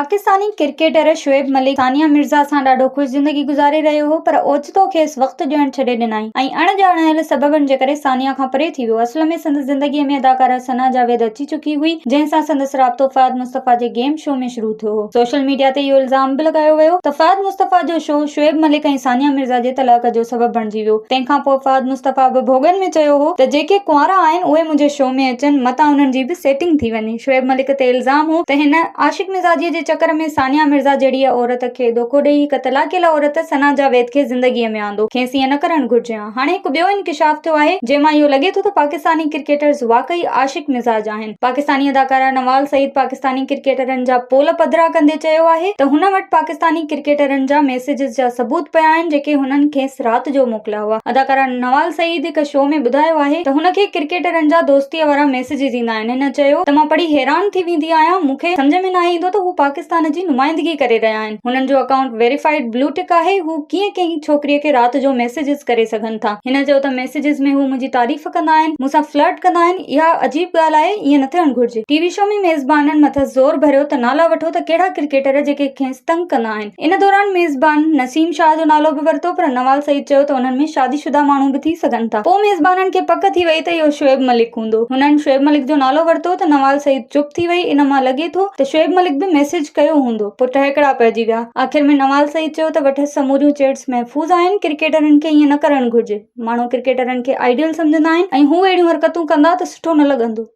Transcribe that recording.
Pakistani cricketer Shoaib Malik Sania Mirza सां ॾाढो ख़ुशि ज़िंदगी गुज़ारे रहियो हो, पर ओचितो खेसि वक़्तु ॾियणु छॾे ॾिनई ऐं अणॼाणायल सबबनि जे करे सानिया खां परे थी वियो। असुल में संदसि ज़िंदगीअ में अदाकारा सना जावेद अची चुकी हुई, जंहिंसां संदसि राब्तो फ़ाद मुस्तफ़ा जे गेम शो में शुरू थियो हो। सोशल मीडिया ते इहो इल्ज़ाम बि लॻायो वियो त फ़ाद मुस्तफ़ा जो शो शोएब मलिक ऐं सानिया मिर्ज़ा जे तलाक जो सबबु बणिजी वियो। तंहिंखां पोइ फ़ाद मुस्तफ़ा बि भोगन में चयो हो त जेके कुंवारा आहिनि उहे मुंहिंजे शो में अचनि, मतां उन्हनि जी बि सेटिंग थी वञे। शोएब मलिक ते इल्ज़ाम हो त हिन आशिक मिज़ाजीअ जे चकर में सानिया मिर्ज़ा जहिड़ी औरत खे धोखो ॾेई हिक तलाकियल औरत सना जावेद खे ज़िंदगीअ में आंदो। खेसि ईअं न करणु घुरिजे हा। हाणे हिकु ॿियो इंकिशाफ थियो आहे, जंहिंमां इहो लॻे थो त पाकिस्तानी क्रिकेटर्स वाकई आशिक मिज़ाज आहिनि। पाकिस्तानी अदाकारा नवाज़ सईद पाकिस्तानी क्रिकेटरनि जा पोल पधिरा कंदे चयो आहे त हुन वटि पाकिस्तानी क्रिकेटरनि जा मैसेजिस जा सबूत पिया आहिनि, जेके हुननि खेसि राति जो मोकिलिया हुआ। अदाकारा नवाज़ सईद हिक शो में ॿुधायो आहे त हुनखे क्रिकेटरनि जा दोस्तीअ वारा मैसेजिस ईंदा आहिनि। हिन चयो त मां पढ़ी हैरान थी वेंदी आहियां, मूंखे सम्झ में न ईंदो त हू पाकिस्तान जी नुमाइंदगी करे रहिया आहिनि। हुननि जो अकाउंट वेरीफाइड ब्लू टिक आहे। हू कीअं कंहिं छोकिरीअ खे राति जो मैसेजिस करे सघनि था। हिन चयो त मैसेजिस में हू मुंहिंजी तारीफ़ कंदा आहिनि, मूंसां फ्लर्ट कंदा आहिनि। इहा अजीब ॻाल्हि आहे, ईअं न थियणु घुरिजे। टीवी शो में मेज़बाननि मथां ज़ोर भरियो त नाला वठो त कहिड़ा क्रिकेटर जेके खेसि तंग कंदा आहिनि। इन दौरान मेज़बान नसीम शाह जो नालो बि वरितो, पर नवाज़ सईद चयो त उन्हनि में शादीशुदा माण्हू बि थी सघनि था। पोइ मेज़बाननि खे पक थी वई त इहो शोएब मलिक हूंदो। हुननि शोएब मलिक जो नालो वरितो त नवाज़ सईद चुप थी वई। इन मां लॻे थो त शोएब मलिक बि मैसेज कयो हूंदो। पोइ ठहकड़ा पइजी विया। आख़िर में नवाज़ सईद चयो त वठसि समूरियूं चैट्स महफ़ूज़ आहिनि, क्रिकेटरनि खे ईअं न करणु घुरिजे। माण्हू क्रिकेटरनि खे आइडियल सम्झंदा आहिनि ऐं हू अहिड़ियूं हरकतूं कंदा त सुठो न लॻंदो।